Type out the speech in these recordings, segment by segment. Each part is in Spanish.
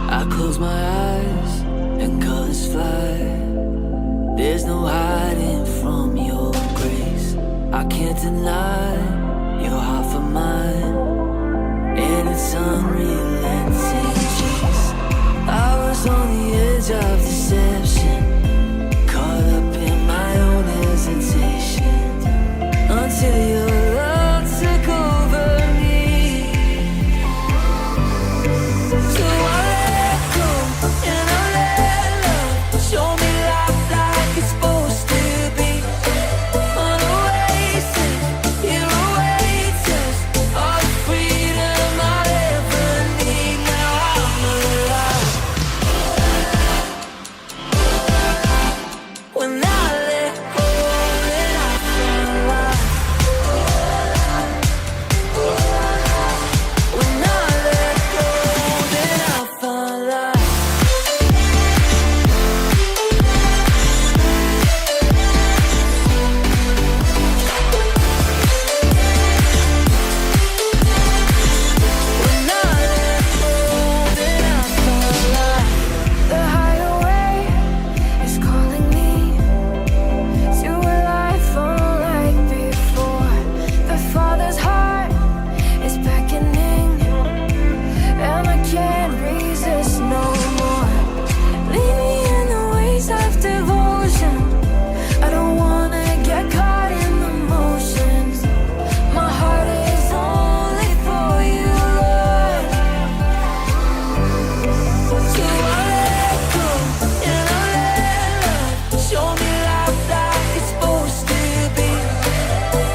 I close my eyes and colors fly. There's no hiding from your grace. I can't deny your heart for mine, and it's unrelenting chase. I was on the edge of deception, caught up in my own hesitation, until your love took over me. So I let go and I let love show me life like it's supposed to be. On a oasis, here awaits us all the freedom I'll ever need. Now I'm alive. When I let go, then I find life. When I let go, then I find life. When I let go, then I find life. The hideaway is calling me to a life unlike before. The Father's heart is beckoning, and I can't resist no more. Lead me in the ways of devotion. I don't wanna get caught in the motions. My heart is only for you, Lord. So I let go and I let love show me life like it's supposed to be.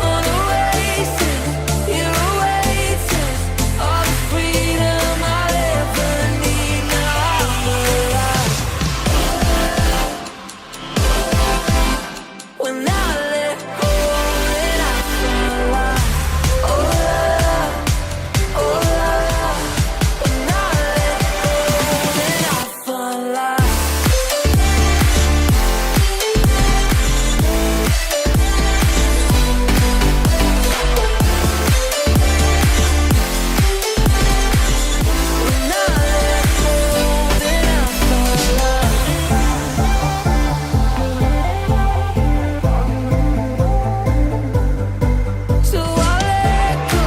On a oasis, here awaits us all the freedom I'll ever need. Now I'm alive. When I let go, then I find life. Oh love, oh love. When I let go, then I find life. When I let go, then I find life. So I let go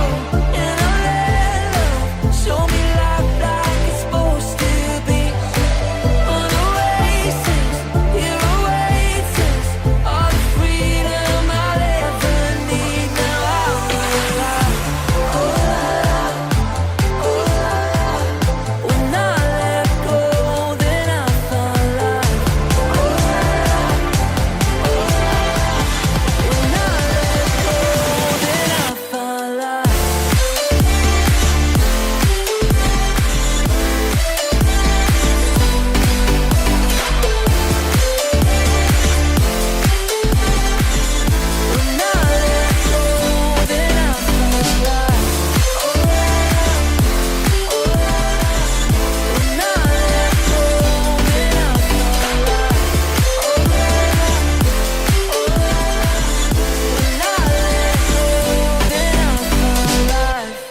and I let love show me life like it's supposed to be. On a oasis, here awaits us all the freedom I'll ever need. Now I'm alive. Oh love, oh love. When I let go, then I find life. Oh love, oh love. When I let go, then I find life. When I let go, then I find life. Oh love, oh love. When I let go, then I find life. Oh love, oh love. When I let go, then I find life.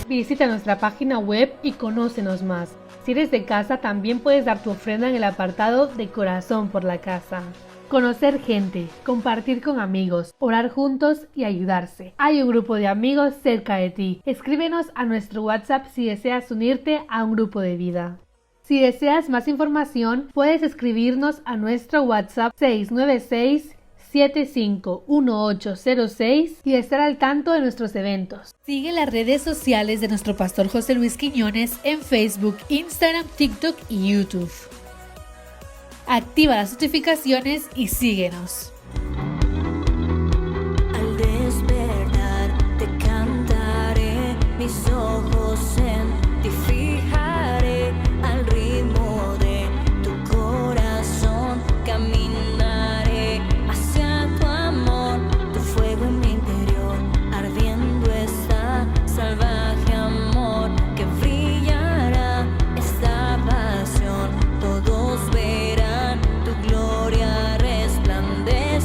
Visita nuestra página web y conócenos más. Si eres de casa, también puedes dar tu ofrenda en el apartado de Corazón por la Casa. conocer gente, compartir con amigos, orar juntos y ayudarse. Hay un grupo de amigos cerca de ti. Escríbenos a nuestro WhatsApp si deseas unirte a un grupo de vida. Si deseas más información, puedes escribirnos a nuestro WhatsApp 696-751806 y estar al tanto de nuestros eventos. Sigue las redes sociales de nuestro pastor José Luis Quiñones en Facebook, Instagram, TikTok y YouTube. Activa las notificaciones y síguenos. Al despertar te cantaré, mis ojos en ti fijaré, al ritmo de tu corazón caminaré hacia tu amor, tu fuego en mi interior, ardiendo está salvaje amor que brillará esta pasión, todos verán tu gloria resplandecer.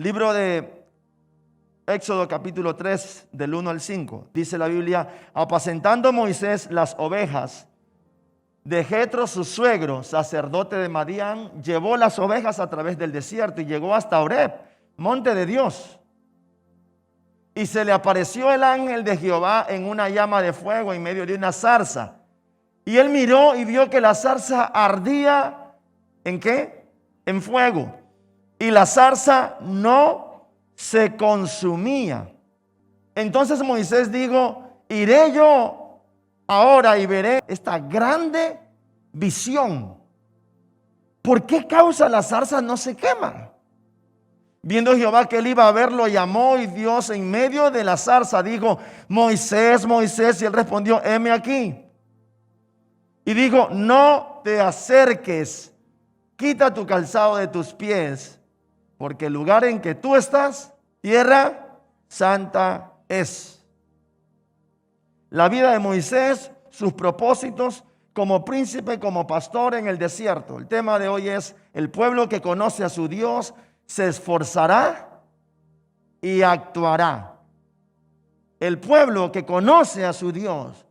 Libro de Éxodo capítulo 3 del 1 al 5. Dice la Biblia: apacentando Moisés las ovejas de Jetro su suegro, sacerdote de Madián, llevó las ovejas a través del desierto y llegó hasta Horeb, monte de Dios. Y se le apareció el ángel de Jehová en una llama de fuego en medio de una zarza. Y él miró y vio que la zarza ardía, ¿en qué? En fuego. Y la zarza no se consumía. Entonces Moisés dijo: iré yo ahora y veré esta grande visión. ¿Por qué causa la zarza no se quema? Viendo Jehová que él iba a verlo, llamó, y Dios en medio de la zarza dijo: Moisés, Moisés. Y él respondió: heme aquí. Y dijo: no te acerques, quita tu calzado de tus pies, porque el lugar en que tú estás, tierra santa es. La vida de Moisés, sus propósitos como príncipe, como pastor en el desierto. El tema de hoy es: el pueblo que conoce a su Dios se esforzará y actuará. El pueblo que conoce a su Dios,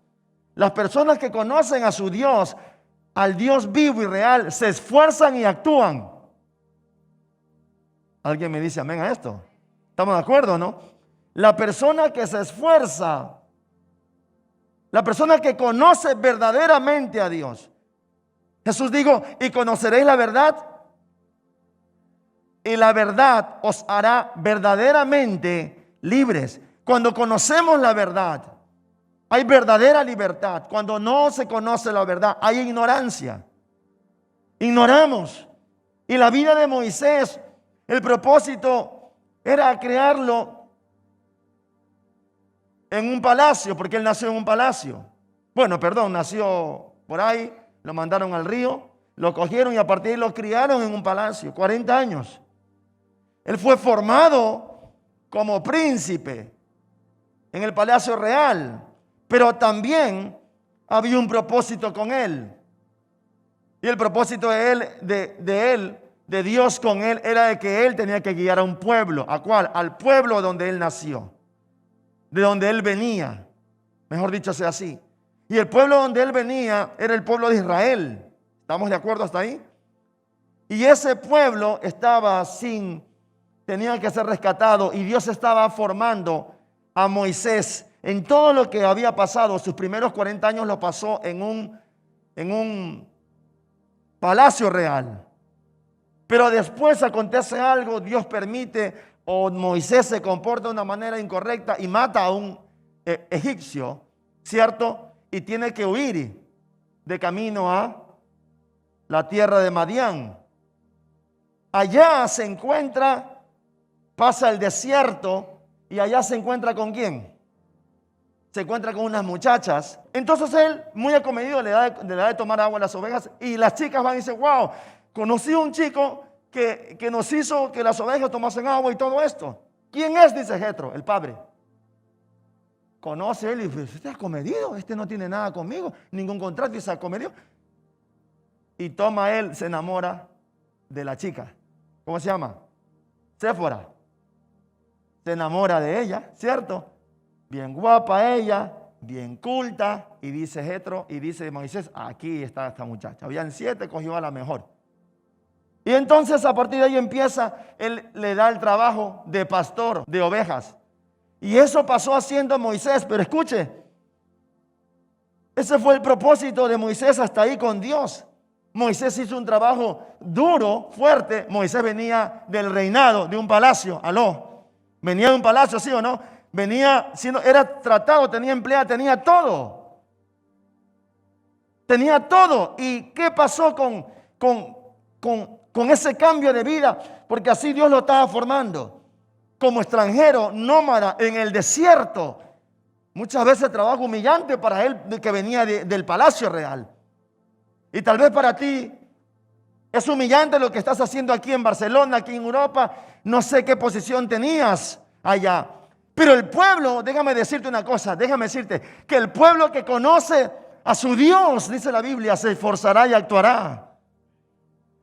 las personas que conocen a su Dios, al Dios vivo y real, se esfuerzan y actúan. ¿Alguien me dice amén a esto? ¿Estamos de acuerdo, no? La persona que se esfuerza, la persona que conoce verdaderamente a Dios. Jesús dijo: y conoceréis la verdad, y la verdad os hará verdaderamente libres. Cuando conocemos la verdad, hay verdadera libertad. Cuando no se conoce la verdad, hay ignorancia. Ignoramos. Y la vida de Moisés, el propósito era crearlo en un palacio, porque él nació en un palacio. Bueno, perdón, nació por ahí, lo mandaron al río, lo cogieron y a partir de ahí lo criaron en un palacio, 40 años. Él fue formado como príncipe en el palacio real, pero también había un propósito con él. Y el propósito de Dios con él, era de que él tenía que guiar a un pueblo. ¿A cuál? Al pueblo donde él nació, de donde él venía, mejor dicho sea así. Y el pueblo donde él venía era el pueblo de Israel. ¿Estamos de acuerdo hasta ahí? Y ese pueblo tenía que ser rescatado, y Dios estaba formando a Moisés en todo lo que había pasado. Sus primeros 40 años lo pasó en un palacio real. Pero después acontece algo, Dios permite, o Moisés se comporta de una manera incorrecta y mata a un egipcio, ¿cierto? Y tiene que huir de camino a la tierra de Madián. Allá se encuentra, pasa el desierto, y allá se encuentra ¿con quién? Se encuentra con unas muchachas. Entonces él, muy acomedido, le da de tomar agua a las ovejas, y las chicas van y dicen: wow, conocí a un chico que nos hizo que las ovejas tomasen agua y todo esto. ¿Quién es? Dice Jetro, el padre. Conoce él y dice: este es acomedido, este no tiene nada conmigo, ningún contrato, y se acomedió. Y toma él, se enamora de la chica. ¿Cómo se llama? Séfora. Se enamora de ella, ¿cierto? Bien guapa ella, bien culta. Y dice Jetro, y dice Moisés: aquí está esta muchacha. Habían 7, cogió a la mejor. Y entonces a partir de ahí él le da el trabajo de pastor de ovejas. Y eso pasó haciendo Moisés. Pero escuche, ese fue el propósito de Moisés hasta ahí con Dios. Moisés hizo un trabajo duro, fuerte. Moisés venía del reinado, de un palacio. Aló. Venía de un palacio, ¿sí o no? Era tratado, tenía empleada, tenía todo. Tenía todo. ¿Y qué pasó con ese cambio de vida? Porque así Dios lo estaba formando. Como extranjero, nómada, en el desierto. Muchas veces trabajo humillante para él, que venía del palacio real. Y tal vez para ti es humillante lo que estás haciendo aquí en Barcelona, aquí en Europa. No sé qué posición tenías allá. Pero el pueblo, déjame decirte una cosa, que el pueblo que conoce a su Dios, dice la Biblia, se esforzará y actuará.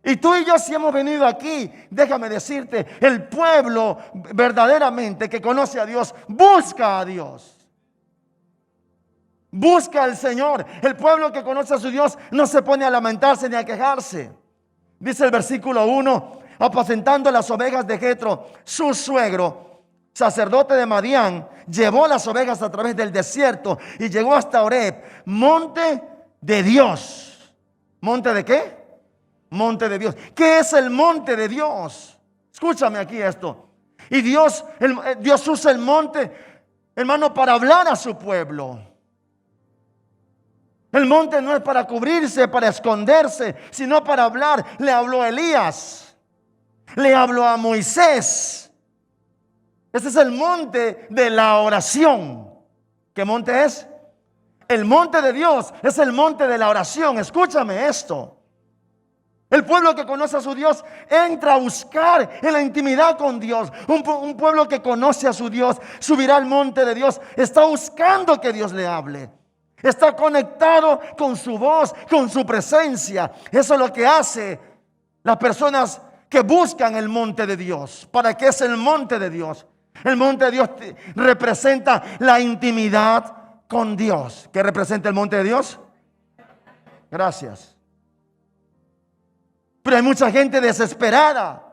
Y tú y yo si hemos venido aquí, déjame decirte, el pueblo verdaderamente que conoce a Dios, busca a Dios. Busca al Señor. El pueblo que conoce a su Dios no se pone a lamentarse ni a quejarse. Dice el versículo 1, apacentando las ovejas de Jetro, su suegro, sacerdote de Madián, llevó las ovejas a través del desierto y llegó hasta Horeb, monte de Dios. ¿Monte de qué? Monte de Dios. ¿Qué es el monte de Dios? Escúchame aquí esto. Y Dios usa el monte, hermano, para hablar a su pueblo. El monte no es para cubrirse, para esconderse, sino para hablar. Le habló a Elías, le habló a Moisés. Ese es el monte de la oración. ¿Qué monte es? El monte de Dios es el monte de la oración. Escúchame esto. El pueblo que conoce a su Dios entra a buscar en la intimidad con Dios. Un pueblo que conoce a su Dios subirá al monte de Dios. Está buscando que Dios le hable. Está conectado con su voz, con su presencia. Eso es lo que hace las personas que buscan el monte de Dios. ¿Para qué es el monte de Dios? El monte de Dios representa la intimidad con Dios. ¿Qué representa el monte de Dios? Gracias. Pero hay mucha gente desesperada.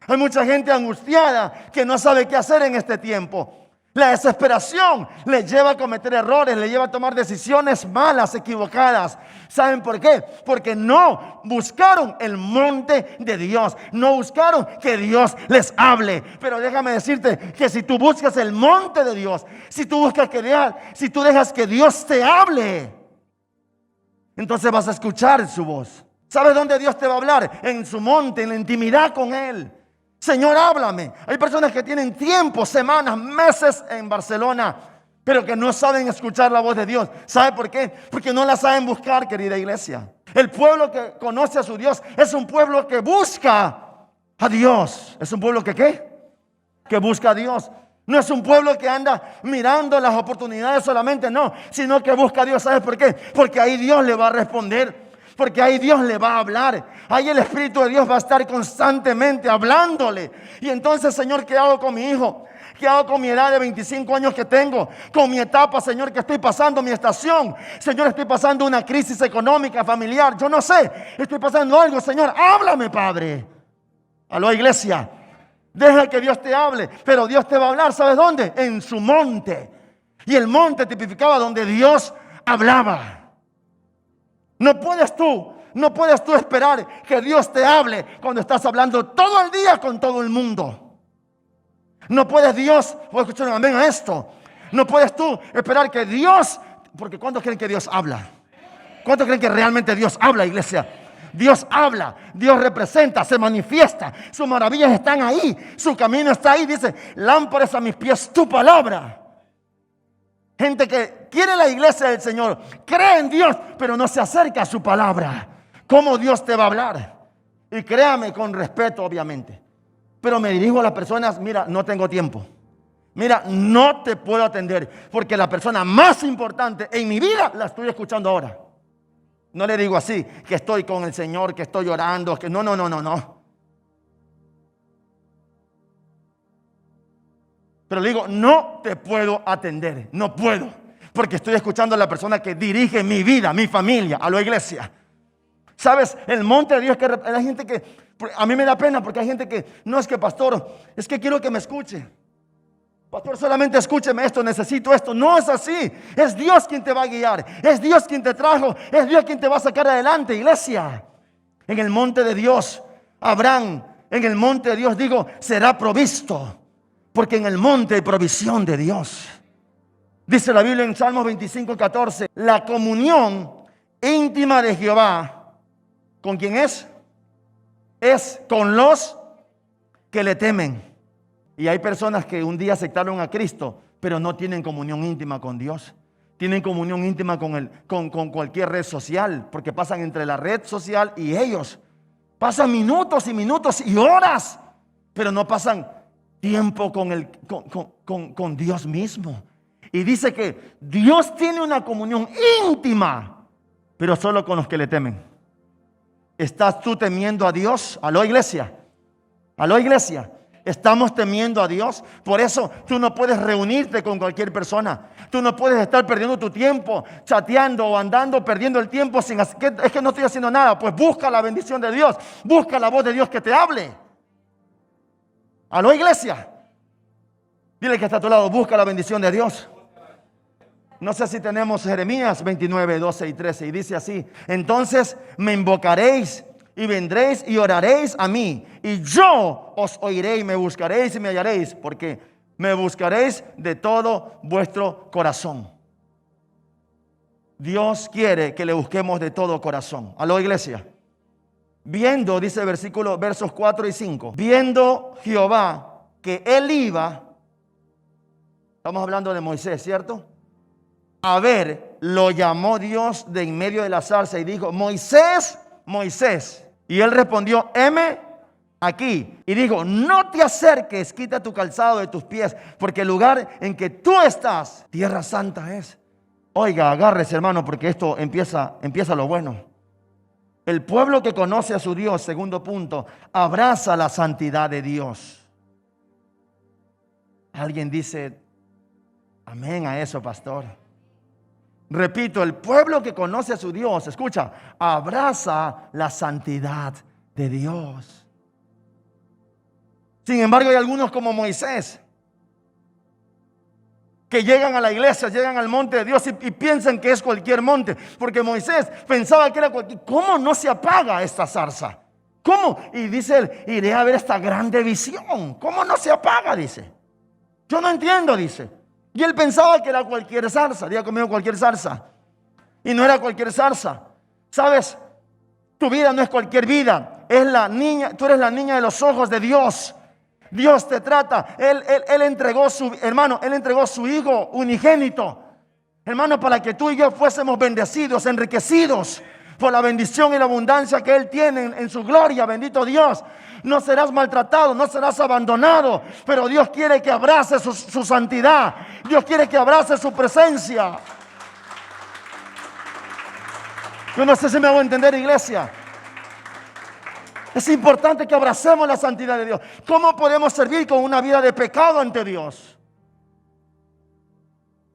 Hay mucha gente angustiada que no sabe qué hacer en este tiempo. La desesperación le lleva a cometer errores, le lleva a tomar decisiones malas, equivocadas. ¿Saben por qué? Porque no buscaron el monte de Dios, no buscaron que Dios les hable. Pero déjame decirte que si tú buscas el monte de Dios, si tú dejas que Dios te hable, entonces vas a escuchar su voz. ¿Sabes dónde Dios te va a hablar? En su monte, en la intimidad con Él. Señor, háblame. Hay personas que tienen tiempo, semanas, meses en Barcelona, pero que no saben escuchar la voz de Dios. ¿Sabe por qué? Porque no la saben buscar, querida iglesia. El pueblo que conoce a su Dios es un pueblo que busca a Dios. ¿Es un pueblo que qué? Que busca a Dios. No es un pueblo que anda mirando las oportunidades solamente, no, sino que busca a Dios. ¿Sabes por qué? Porque ahí Dios le va a responder. Porque ahí Dios le va a hablar. Ahí el Espíritu de Dios va a estar constantemente hablándole. Y entonces, Señor, ¿qué hago con mi hijo? ¿Qué hago con mi edad de 25 años que tengo? Con mi etapa, Señor, que estoy pasando, mi estación. Señor, estoy pasando una crisis económica, familiar. Yo no sé, estoy pasando algo. Señor, háblame, Padre. Aló, iglesia. Deja que Dios te hable. Pero Dios te va a hablar, ¿sabes dónde? En su monte. Y el monte tipificaba donde Dios hablaba. No puedes tú esperar que Dios te hable cuando estás hablando todo el día con todo el mundo. No puedes voy a escuchar un amén a esto. No puedes tú esperar que Dios, porque ¿cuántos creen que Dios habla? ¿Cuántos creen que realmente Dios habla, iglesia? Dios habla, Dios representa, se manifiesta. Sus maravillas están ahí, su camino está ahí. Dice, lámparas a mis pies tu palabra. Gente que quiere la iglesia del Señor, cree en Dios, pero no se acerca a su palabra. ¿Cómo Dios te va a hablar? Y créame, con respeto, obviamente. Pero me dirijo a las personas, mira, no tengo tiempo. Mira, no te puedo atender, porque la persona más importante en mi vida la estoy escuchando ahora. No le digo así, que estoy con el Señor, que estoy orando, que no. Pero le digo, no te puedo atender, no puedo. Porque estoy escuchando a la persona que dirige mi vida, mi familia, a la iglesia. ¿Sabes? El monte de Dios, que hay gente que, a mí me da pena porque hay gente que, no es que pastor, es que quiero que me escuche. Pastor, solamente escúcheme esto, necesito esto. No es así. Es Dios quien te va a guiar. Es Dios quien te trajo. Es Dios quien te va a sacar adelante, iglesia. En el monte de Dios, Abraham, en el monte de Dios, digo, será provisto. Porque en el monte hay provisión de Dios. Dice la Biblia en Salmos 25:14, la comunión íntima de Jehová, ¿con quién es? Es con los que le temen. Y hay personas que un día aceptaron a Cristo, pero no tienen comunión íntima con Dios. Tienen comunión íntima con cualquier red social, porque pasan entre la red social y ellos. Pasan minutos y minutos y horas, pero no pasan tiempo con Dios mismo. Y dice que Dios tiene una comunión íntima, pero solo con los que le temen. ¿Estás tú temiendo a Dios? Aló, iglesia. Aló, iglesia. ¿Estamos temiendo a Dios? Por eso tú no puedes reunirte con cualquier persona. Tú no puedes estar perdiendo tu tiempo chateando o andando, perdiendo el tiempo sin hacer, es que no estoy haciendo nada. Pues busca la bendición de Dios. Busca la voz de Dios que te hable. Aló, iglesia. Dile que está a tu lado, busca la bendición de Dios. No sé si tenemos Jeremías 29, 12 y 13. Y dice así: entonces me invocaréis y vendréis y oraréis a mí, y yo os oiré y me buscaréis y me hallaréis, porque me buscaréis de todo vuestro corazón. Dios quiere que le busquemos de todo corazón. Aló, iglesia. Viendo, dice el versículo, versos 4 y 5. Viendo Jehová que él iba, estamos hablando de Moisés, ¿cierto? A ver, lo llamó Dios de en medio de la zarza y dijo: Moisés, Moisés. Y él respondió: heme aquí. Y dijo: no te acerques, quita tu calzado de tus pies, porque el lugar en que tú estás, tierra santa es. Oiga, agárrese, hermano, porque esto empieza lo bueno. El pueblo que conoce a su Dios, segundo punto, abraza la santidad de Dios. Alguien dice amén a eso, pastor. Repito, el pueblo que conoce a su Dios, escucha, abraza la santidad de Dios. Sin embargo, hay algunos como Moisés que llegan a la iglesia, llegan al monte de Dios y piensan que es cualquier monte, porque Moisés pensaba que era cualquier. ¿Cómo no se apaga esta zarza? ¿Cómo? Y dice él: iré a ver esta grande visión. ¿Cómo no se apaga? Dice. Yo no entiendo, dice. Y él pensaba que era cualquier zarza. Diga conmigo: cualquier zarza. Y no era cualquier zarza. ¿Sabes? Tu vida no es cualquier vida. Es la niña, tú eres la niña de los ojos de Dios. Dios te trata. Él entregó él entregó su hijo unigénito. Hermano, para que tú y yo fuésemos bendecidos, enriquecidos por la bendición y la abundancia que Él tiene en su gloria. Bendito Dios. No serás maltratado, no serás abandonado, pero Dios quiere que abraces su santidad. Dios quiere que abraces su presencia. Yo no sé si me hago entender, iglesia. Es importante que abracemos la santidad de Dios. ¿Cómo podemos servir con una vida de pecado ante Dios?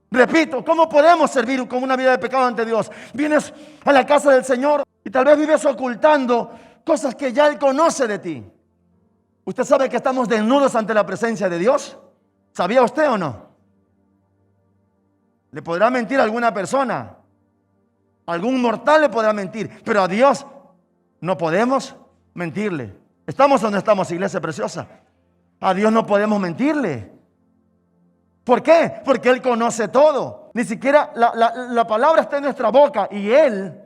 Repito, ¿cómo podemos servir con una vida de pecado ante Dios? Vienes a la casa del Señor y tal vez vives ocultando cosas que ya Él conoce de ti. ¿Usted sabe que estamos desnudos ante la presencia de Dios? ¿Sabía usted o no? ¿Le podrá mentir a alguna persona? Algún mortal le podrá mentir, pero a Dios no podemos mentirle. ¿Estamos o no estamos, iglesia preciosa? A Dios no podemos mentirle. ¿Por qué? Porque Él conoce todo. Ni siquiera la palabra está en nuestra boca y Él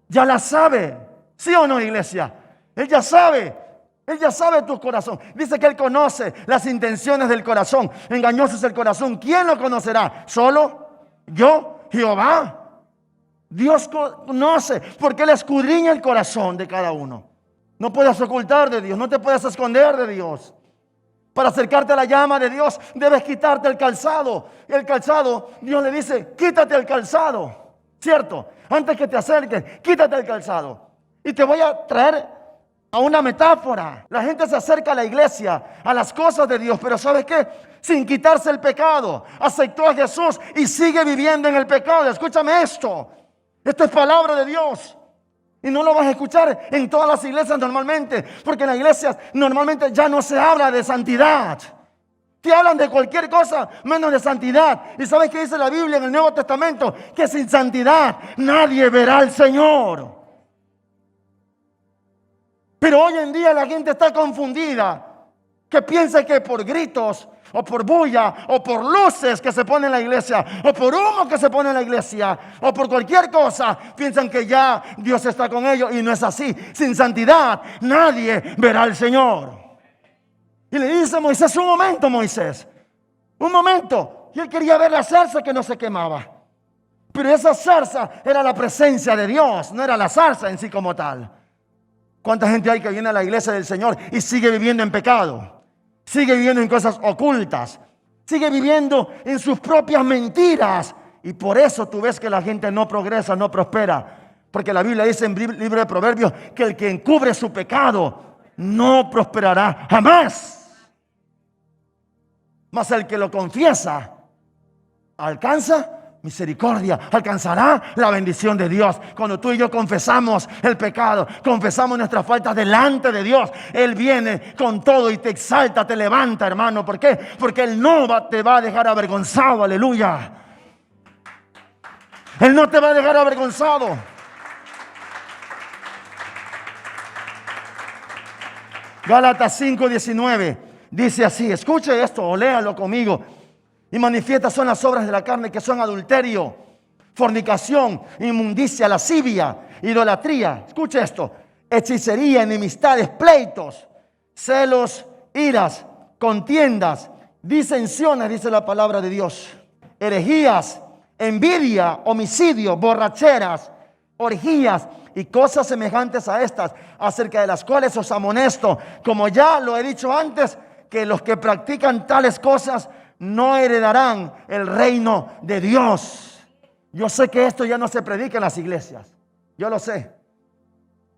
ya la sabe. ¿Sí o no, iglesia? Él ya sabe. Él ya sabe tu corazón. Dice que Él conoce las intenciones del corazón. Engañoso es el corazón. ¿Quién lo conocerá? ¿Solo yo, Jehová? Dios conoce, porque Él escudriña el corazón de cada uno. No puedes ocultar de Dios, no te puedes esconder de Dios. Para acercarte a la llama de Dios, debes quitarte el calzado. El calzado, Dios le dice: quítate el calzado. ¿Cierto? Antes que te acerques, quítate el calzado. Y te voy a traer a una metáfora. La gente se acerca a la iglesia, a las cosas de Dios, pero ¿sabes qué? Sin quitarse el pecado. Aceptó a Jesús y sigue viviendo en el pecado. Escúchame esto. Esto es palabra de Dios. Y no lo vas a escuchar en todas las iglesias normalmente, porque en las iglesias normalmente ya no se habla de santidad. Te hablan de cualquier cosa menos de santidad. ¿Y sabes qué dice la Biblia en el Nuevo Testamento? Que sin santidad nadie verá al Señor. Pero hoy en día la gente está confundida, que piensa que por gritos, o por bulla, o por luces que se ponen en la iglesia, o por humo que se pone en la iglesia, o por cualquier cosa, piensan que ya Dios está con ellos, y no es así. Sin santidad nadie verá al Señor. Y le dice a Moisés: un momento, Moisés, un momento. Y él quería ver la zarza que no se quemaba, pero esa zarza era la presencia de Dios, no era la zarza en sí como tal. ¿Cuánta gente hay que viene a la iglesia del Señor y sigue viviendo en pecado? Sigue viviendo en cosas ocultas. Sigue viviendo en sus propias mentiras. Y por eso tú ves que la gente no progresa, no prospera. Porque la Biblia dice en el libro de Proverbios que el que encubre su pecado no prosperará jamás. Mas el que lo confiesa alcanza misericordia, alcanzará la bendición de Dios. Cuando tú y yo confesamos el pecado, confesamos nuestras faltas delante de Dios, Él viene con todo y te exalta, te levanta, hermano. ¿Por qué? Porque Él no te va a dejar avergonzado, aleluya. Él no te va a dejar avergonzado. Gálatas 5:19 dice así, escuche esto o léalo conmigo. Y manifiestas son las obras de la carne, que son adulterio, fornicación, inmundicia, lascivia, idolatría. Escuche esto: hechicería, enemistades, pleitos, celos, iras, contiendas, disensiones, dice la palabra de Dios, herejías, envidia, homicidio, borracheras, orgías y cosas semejantes a estas, acerca de las cuales os amonesto, como ya lo he dicho antes, que los que practican tales cosas no heredarán el reino de Dios. Yo sé que esto ya no se predica en las iglesias. Yo lo sé.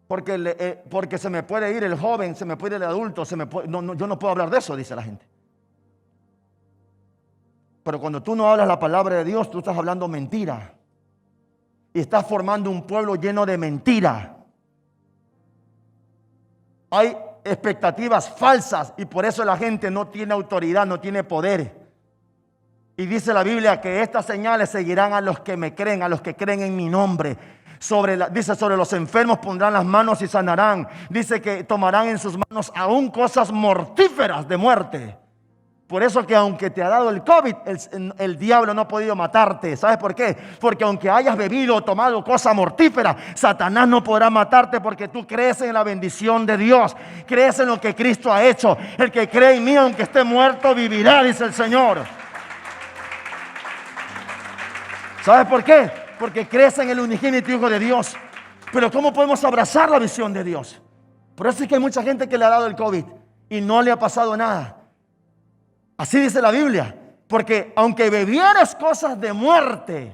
Porque se me puede ir el joven, se me puede ir el adulto, yo no puedo hablar de eso, dice la gente. Pero cuando tú no hablas la palabra de Dios, tú estás hablando mentira. Y estás formando un pueblo lleno de mentira. Hay expectativas falsas y por eso la gente no tiene autoridad, no tiene poder. Y dice la Biblia que estas señales seguirán a los que me creen, a los que creen en mi nombre. Dice, sobre los enfermos pondrán las manos y sanarán. Dice que tomarán en sus manos aún cosas mortíferas de muerte. Por eso que aunque te ha dado el COVID, el diablo no ha podido matarte. ¿Sabes por qué? Porque aunque hayas bebido o tomado cosa mortífera, Satanás no podrá matarte, porque tú crees en la bendición de Dios. Crees en lo que Cristo ha hecho. El que cree en mí, aunque esté muerto, vivirá, dice el Señor. ¿Sabes por qué? Porque crees en el unigénito Hijo de Dios. Pero ¿cómo podemos abrazar la visión de Dios? Por eso es que hay mucha gente que le ha dado el COVID y no le ha pasado nada. Así dice la Biblia. Porque aunque bebieras cosas de muerte,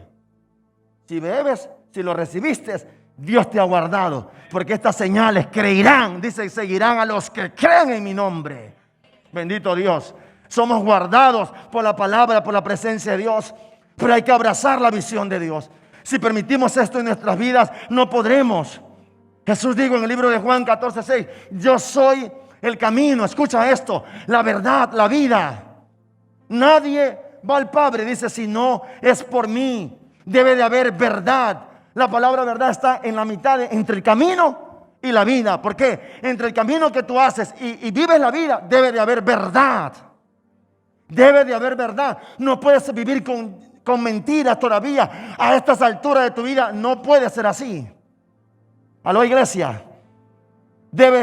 si bebes, si lo recibiste, Dios te ha guardado. Porque estas señales creerán, dice, seguirán a los que creen en mi nombre. Bendito Dios. Somos guardados por la palabra, por la presencia de Dios. Pero hay que abrazar la visión de Dios. Si permitimos esto en nuestras vidas, no podremos. Jesús dijo en el libro de Juan 14:6, yo soy el camino, escucha esto, la verdad, la vida. Nadie va al Padre, dice, si no es por mí. Debe de haber verdad. La palabra verdad está en la mitad entre el camino y la vida. ¿Por qué? Entre el camino que tú haces y vives la vida, debe de haber verdad. Debe de haber verdad. No puedes vivir con mentiras todavía. A estas alturas de tu vida no puede ser así. Aló, iglesia. Debe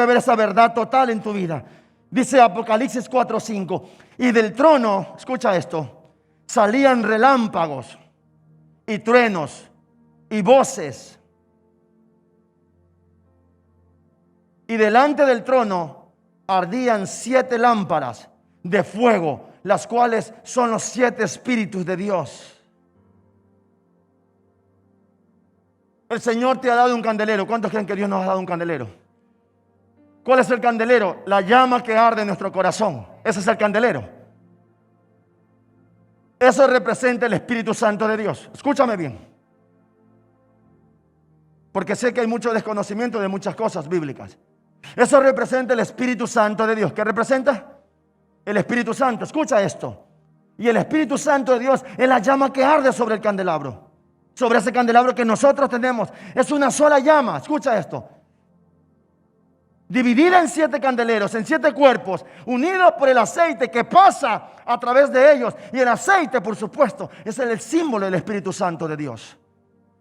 haber esa verdad total en tu vida. Dice Apocalipsis 4:5. Y del trono, escucha esto, salían relámpagos y truenos y voces. Y delante del trono ardían 7 lámparas de fuego, las cuales son los 7 espíritus de Dios. El Señor te ha dado un candelero. ¿Cuántos creen que Dios nos ha dado un candelero? ¿Cuál es el candelero? La llama que arde en nuestro corazón. Ese es el candelero. Eso representa el Espíritu Santo de Dios. Escúchame bien. Porque sé que hay mucho desconocimiento de muchas cosas bíblicas. Eso representa el Espíritu Santo de Dios. ¿Qué representa? El Espíritu Santo. Escucha esto. Y el Espíritu Santo de Dios es la llama que arde sobre el candelabro. Sobre ese candelabro que nosotros tenemos. Es una sola llama. Escucha esto. Dividida en 7 candeleros, en 7 cuerpos, unidos por el aceite que pasa a través de ellos. Y el aceite, por supuesto, es el símbolo del Espíritu Santo de Dios.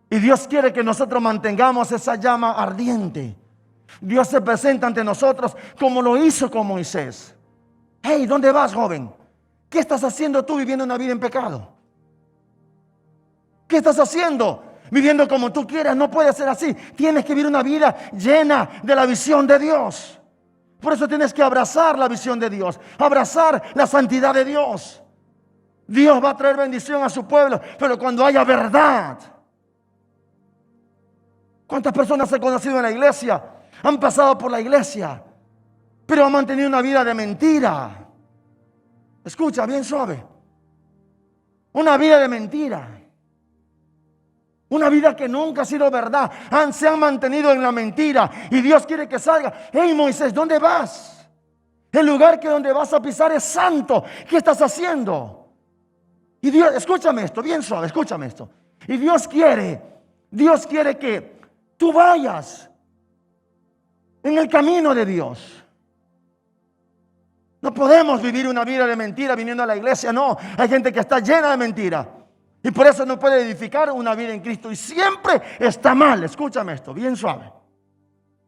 Y Dios quiere que nosotros mantengamos esa llama ardiente. Dios se presenta ante nosotros como lo hizo con Moisés. Hey, ¿dónde vas, joven? ¿Qué estás haciendo tú viviendo una vida en pecado? ¿Qué estás haciendo? Viviendo como tú quieras. No puede ser así. Tienes que vivir una vida llena de la visión de Dios. Por eso tienes que abrazar la visión de Dios, abrazar la santidad de Dios. Dios va a traer bendición a su pueblo, pero cuando haya verdad. ¿Cuántas personas he conocido en la iglesia? Han pasado por la iglesia, pero han mantenido una vida de mentira. Escucha, bien suave. Una vida de mentira. Una vida que nunca ha sido verdad. Se han mantenido en la mentira. Y Dios quiere que salga. Hey, Moisés, ¿dónde vas? El lugar que donde vas a pisar es santo. ¿Qué estás haciendo? Y Dios, escúchame esto, bien suave, escúchame esto. Y Dios quiere que tú vayas en el camino de Dios. No podemos vivir una vida de mentira viniendo a la iglesia, no. Hay gente que está llena de mentira y por eso no puede edificar una vida en Cristo y siempre está mal. Escúchame esto, bien suave.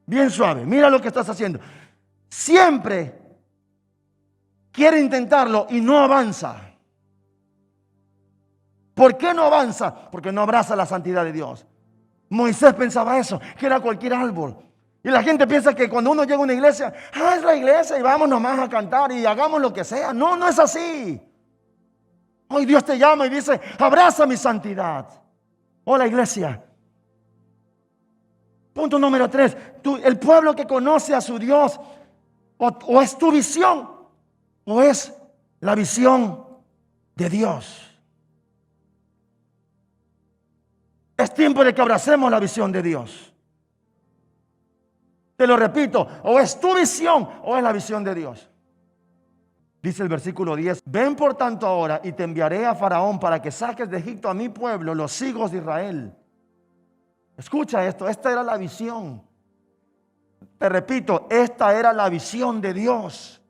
Bien suave, mira lo que estás haciendo. Siempre quiere intentarlo y no avanza. ¿Por qué no avanza? Porque no abraza la santidad de Dios. Moisés pensaba eso, que era cualquier árbol. Y la gente piensa que cuando uno llega a una iglesia, es la iglesia y vamos nomás a cantar y hagamos lo que sea. No, no es así. Hoy Dios te llama y dice, abraza mi santidad. Hola, iglesia. Punto número 3. El pueblo que conoce a su Dios, o es tu visión, o es la visión de Dios. Es tiempo de que abracemos la visión de Dios. Te lo repito, o es tu visión o es la visión de Dios. Dice el versículo 10, ven por tanto ahora y te enviaré a Faraón para que saques de Egipto a mi pueblo, los hijos de Israel. Escucha esto, esta era la visión. Te repito, esta era la visión de Dios.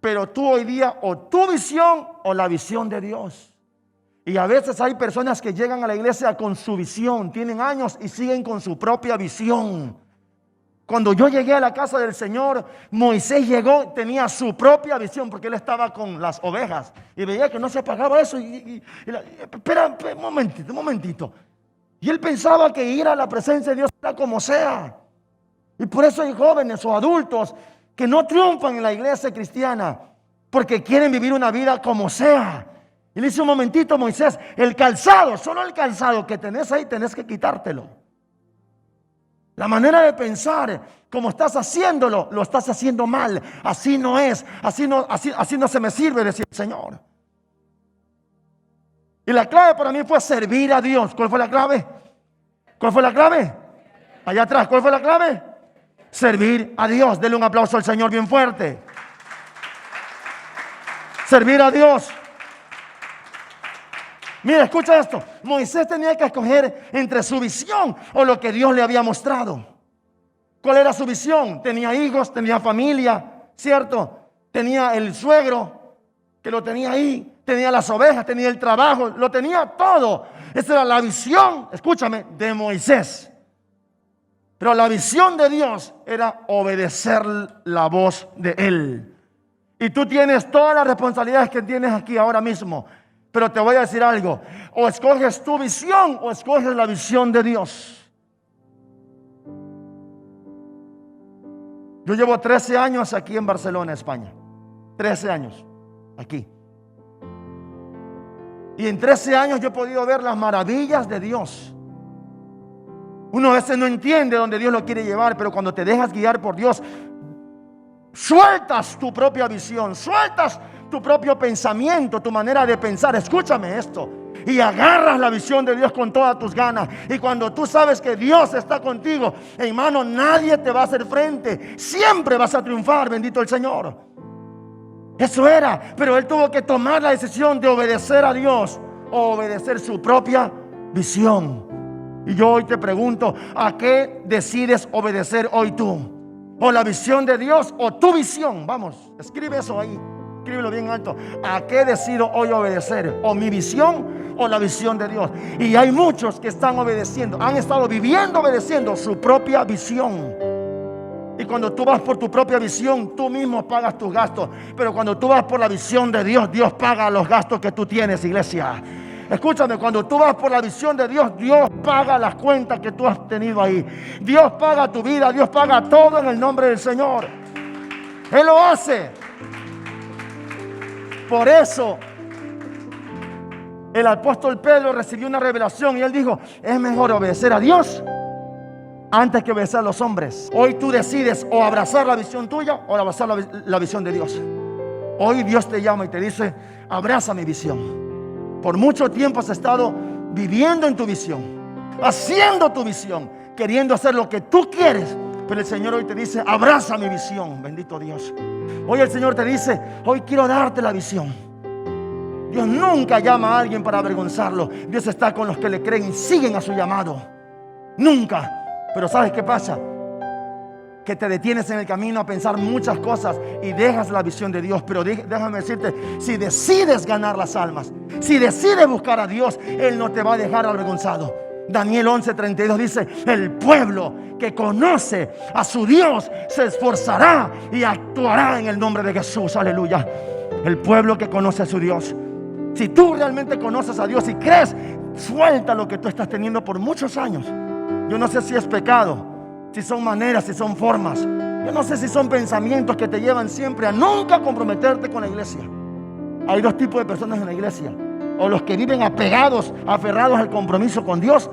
Pero tú hoy día o tu visión o la visión de Dios. Y a veces hay personas que llegan a la iglesia con su visión, tienen años y siguen con su propia visión. Cuando yo llegué a la casa del Señor, Moisés llegó, tenía su propia visión porque él estaba con las ovejas y veía que no se apagaba eso. Espera, un momentito. Y él pensaba que ir a la presencia de Dios era como sea. Y por eso hay jóvenes o adultos que no triunfan en la iglesia cristiana porque quieren vivir una vida como sea. Y le dice un momentito, Moisés, el calzado, solo el calzado que tenés ahí, tenés que quitártelo. La manera de pensar, como estás haciéndolo, lo estás haciendo mal. Así no es, así no se me sirve, decía el Señor. Y la clave para mí fue servir a Dios. ¿Cuál fue la clave? ¿Cuál fue la clave? Allá atrás, ¿cuál fue la clave? Servir a Dios. Denle un aplauso al Señor bien fuerte. Servir a Dios. Mira, escucha esto. Moisés tenía que escoger entre su visión o lo que Dios le había mostrado. ¿Cuál era su visión? Tenía hijos, tenía familia, ¿cierto? Tenía el suegro que lo tenía ahí. Tenía las ovejas, tenía el trabajo, lo tenía todo. Esa era la visión, escúchame, de Moisés. Pero la visión de Dios era obedecer la voz de Él. Y tú tienes todas las responsabilidades que tienes aquí ahora mismo. Pero te voy a decir algo, o escoges tu visión o escoges la visión de Dios. Yo llevo 13 años aquí en Barcelona, España. 13 años aquí. Y en 13 años yo he podido ver las maravillas de Dios. Uno a veces no entiende dónde Dios lo quiere llevar, pero cuando te dejas guiar por Dios, sueltas tu propia visión, sueltas tu propio pensamiento, tu manera de pensar. Escúchame esto. Y agarras la visión de Dios con todas tus ganas. Y cuando tú sabes que Dios está contigo, hermano, nadie te va a hacer frente. Siempre vas a triunfar, bendito el Señor. Eso era, pero él tuvo que tomar la decisión de obedecer a Dios o obedecer su propia visión. Y yo hoy te pregunto, ¿a qué decides obedecer hoy tú? ¿O la visión de Dios o tu visión? Vamos, escribe eso ahí. Escríbelo bien alto. ¿A qué decido hoy obedecer? ¿O mi visión o la visión de Dios? Y hay muchos que están obedeciendo, han estado viviendo obedeciendo su propia visión. Y cuando tú vas por tu propia visión, tú mismo pagas tus gastos. Pero cuando tú vas por la visión de Dios, Dios paga los gastos que tú tienes, iglesia. Escúchame, cuando tú vas por la visión de Dios, Dios paga las cuentas que tú has tenido ahí. Dios paga tu vida, Dios paga todo en el nombre del Señor. Él lo hace. Por eso el apóstol Pedro recibió una revelación y él dijo, es mejor obedecer a Dios antes que obedecer a los hombres. Hoy tú decides o abrazar la visión tuya o abrazar la visión de Dios. Hoy Dios te llama y te dice: abraza mi visión. Por mucho tiempo has estado viviendo en tu visión, haciendo tu visión, queriendo hacer lo que tú quieres. Pero el Señor hoy te dice: abraza mi visión. Bendito Dios. Hoy el Señor te dice: hoy quiero darte la visión. Dios nunca llama a alguien para avergonzarlo. Dios está con los que le creen y siguen a su llamado. Nunca. Pero ¿sabes qué pasa? Que te detienes en el camino a pensar muchas cosas y dejas la visión de Dios. Pero déjame decirte, si decides ganar las almas, si decides buscar a Dios, Él no te va a dejar avergonzado. Daniel 11:32 dice: el pueblo que conoce a su Dios se esforzará y actuará en el nombre de Jesús. Aleluya. El pueblo que conoce a su Dios. Si tú realmente conoces a Dios y crees, suelta lo que tú estás teniendo por muchos años. Yo no sé si es pecado, si son maneras, si son formas. Yo no sé si son pensamientos que te llevan siempre a nunca comprometerte con la iglesia. Hay dos tipos de personas en la iglesia: o los que viven apegados, aferrados al compromiso con Dios,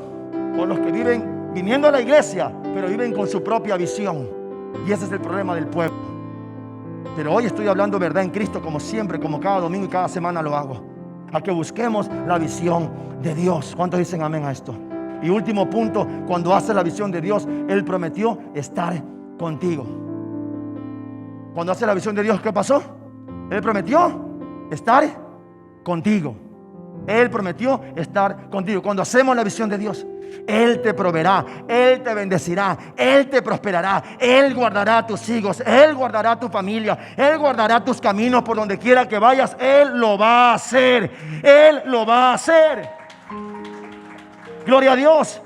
o los que viven viniendo a la iglesia, pero viven con su propia visión. Y ese es el problema del pueblo. Pero hoy estoy hablando verdad en Cristo, como siempre, como cada domingo y cada semana lo hago. A que busquemos la visión de Dios. ¿Cuántos dicen amén a esto? Y último punto: cuando haces la visión de Dios, Él prometió estar contigo. Cuando haces la visión de Dios, ¿qué pasó? Él prometió estar contigo. Él prometió estar contigo. Cuando hacemos la visión de Dios, Él te proveerá, Él te bendecirá, Él te prosperará, Él guardará a tus hijos, Él guardará a tu familia, Él guardará tus caminos por donde quiera que vayas. Él lo va a hacer. Él lo va a hacer. Gloria a Dios.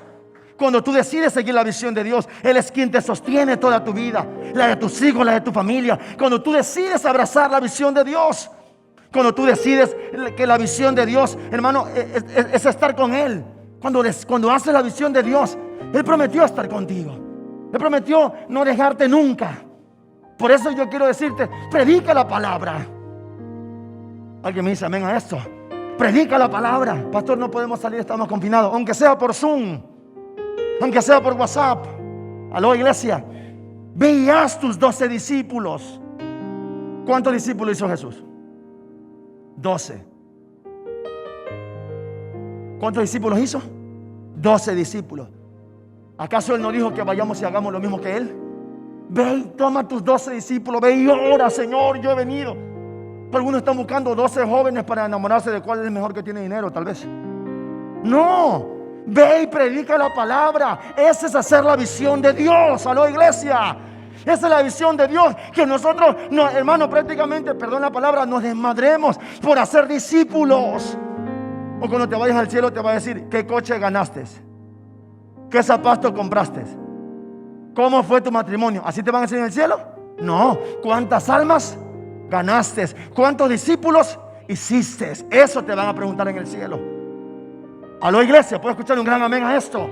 Cuando tú decides seguir la visión de Dios, Él es quien te sostiene toda tu vida, la de tus hijos, la de tu familia. Cuando tú decides abrazar la visión de Dios, cuando tú decides que la visión de Dios, hermano, es estar con Él. Cuando haces la visión de Dios, Él prometió estar contigo. Él prometió no dejarte nunca. Por eso yo quiero decirte: predica la palabra. Alguien me dice amén a esto. Predica la palabra. Pastor, no podemos salir, estamos confinados. Aunque sea por Zoom, aunque sea por WhatsApp. Aló, iglesia. Ve y haz tus 12 discípulos. ¿Cuántos discípulos hizo Jesús? 12. ¿Cuántos discípulos hizo? 12 discípulos. ¿Acaso Él no dijo que vayamos y hagamos lo mismo que Él? Ve y toma tus 12 discípulos. Ve y ora: Señor, yo he venido. Algunos están buscando 12 jóvenes para enamorarse de cuál es el mejor que tiene dinero, tal vez. No, ve y predica la palabra. Ese es hacer la visión de Dios. Aló, iglesia. Esa es la visión de Dios. Que nosotros, hermano, prácticamente, perdón la palabra, nos desmadremos por hacer discípulos. O cuando te vayas al cielo te va a decir: ¿qué coche ganaste? ¿Qué zapatos compraste? ¿Cómo fue tu matrimonio? ¿Así te van a decir en el cielo? No. ¿Cuántas almas ganaste? ¿Cuántos discípulos hiciste? Eso te van a preguntar en el cielo. Aló, iglesia, ¿puedo escuchar un gran amén a esto?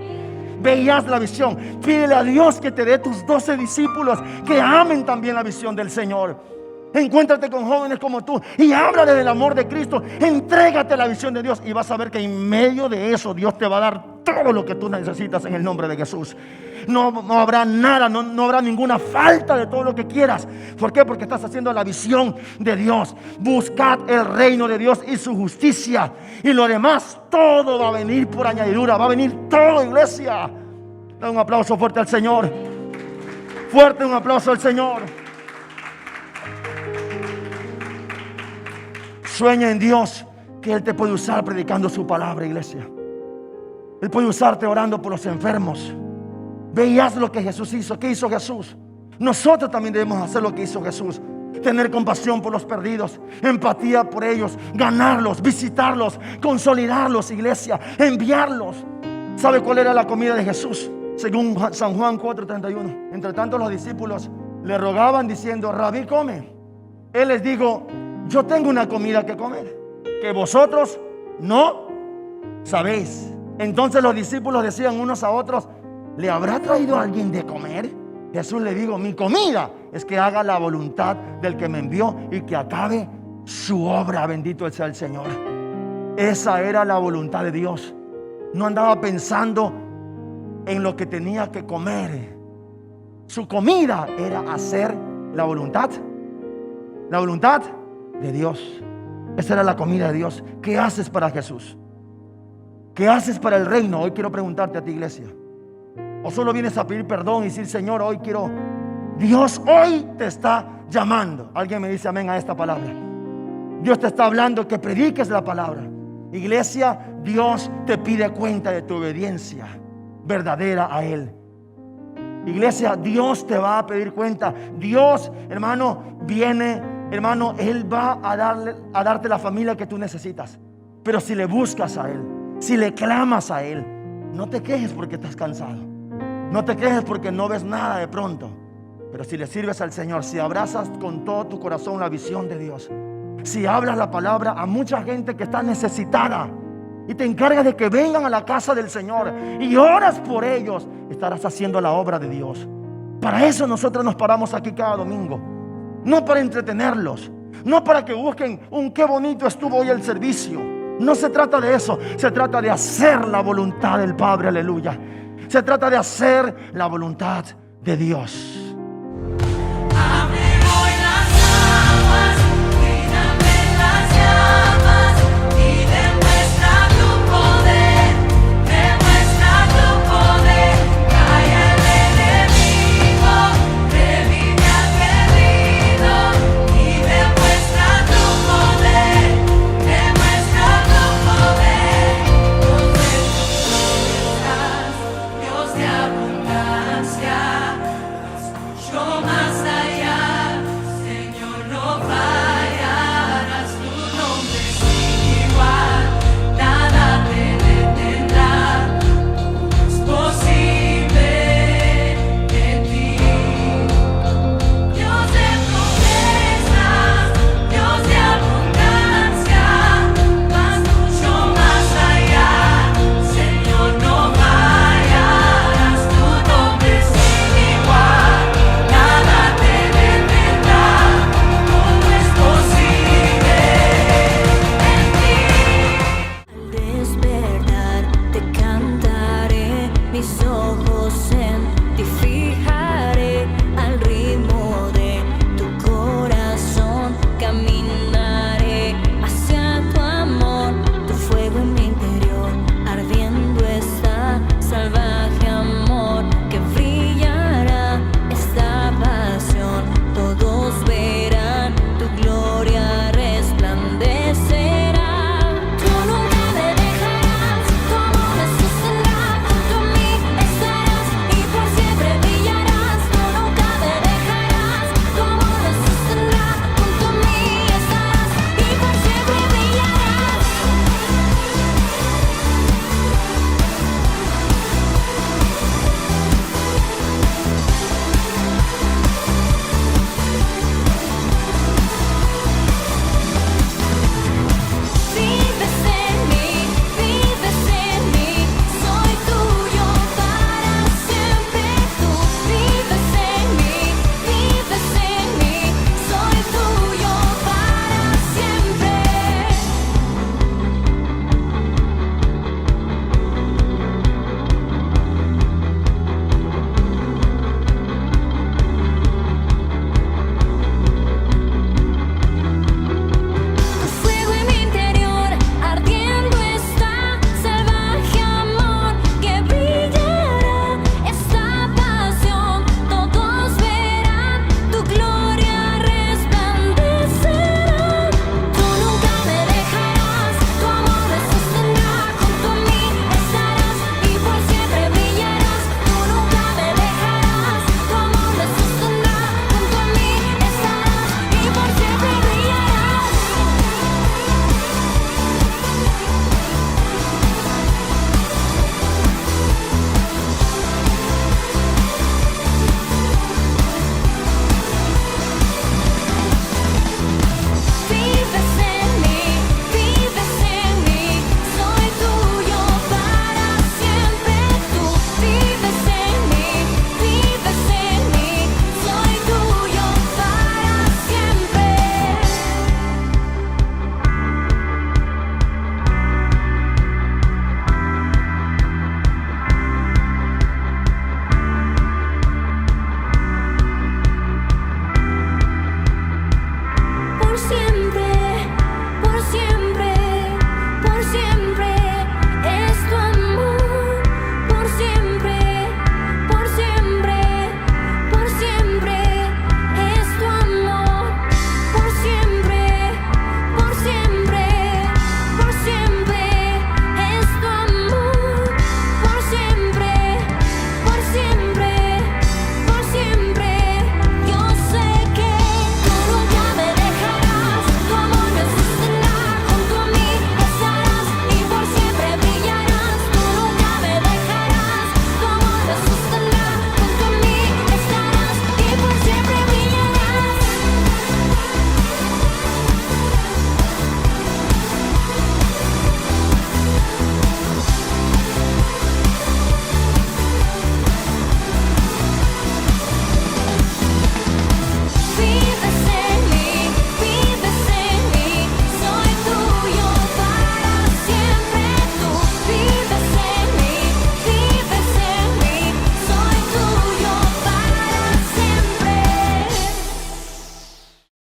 Ve y haz la visión. Pídele a Dios que te dé tus 12 discípulos que amen también la visión del Señor. Encuéntrate con jóvenes como tú y háblale del amor de Cristo. Entrégate a la visión de Dios y vas a ver que en medio de eso Dios te va a dar todo lo que tú necesitas en el nombre de Jesús. No habrá nada, no habrá ninguna falta de todo lo que quieras. ¿Por qué? Porque estás haciendo la visión de Dios. Buscad el reino de Dios y su justicia, y lo demás todo va a venir por añadidura. Va a venir todo, iglesia. Da un aplauso fuerte al Señor. Fuerte un aplauso al Señor. Sueña en Dios que Él te puede usar predicando su palabra, iglesia. Él puede usarte orando por los enfermos. Ve y haz lo que Jesús hizo. ¿Qué hizo Jesús? Nosotros también debemos hacer lo que hizo Jesús. Tener compasión por los perdidos, empatía por ellos, ganarlos, visitarlos, consolidarlos, iglesia, enviarlos. ¿Sabe cuál era la comida de Jesús? Según San Juan 4:31. Entre tanto los discípulos le rogaban diciendo: Rabí, come. Él les dijo: yo tengo una comida que comer que vosotros no sabéis. Entonces los discípulos decían unos a otros: ¿le habrá traído alguien de comer? Jesús le dijo: mi comida es que haga la voluntad del que me envió y que acabe su obra. Bendito sea el Señor. Esa era la voluntad de Dios. No andaba pensando en lo que tenía que comer. Su comida era hacer la voluntad de Dios. Esa era la comida de Dios. ¿Qué haces para Jesús? ¿Qué haces para el reino? Hoy quiero preguntarte a ti, iglesia. ¿O solo vienes a pedir perdón y decir, Señor, hoy quiero... Dios hoy te está llamando. Alguien me dice amén a esta palabra. Dios te está hablando que prediques la palabra. Iglesia, Dios te pide cuenta de tu obediencia verdadera a Él. Iglesia, Dios te va a pedir cuenta. Dios, hermano, viene, hermano, Él va a darte la familia que tú necesitas. Pero si le buscas a Él, si le clamas a Él, no te quejes porque estás cansado. No te quejes porque no ves nada de pronto. Pero si le sirves al Señor, si abrazas con todo tu corazón la visión de Dios, si hablas la palabra a mucha gente que está necesitada y te encargas de que vengan a la casa del Señor y oras por ellos, estarás haciendo la obra de Dios. Para eso nosotros nos paramos aquí cada domingo. No para entretenerlos, no para que busquen un qué bonito estuvo hoy el servicio. No se trata de eso, se trata de hacer la voluntad del Padre, aleluya. Se trata de hacer la voluntad de Dios.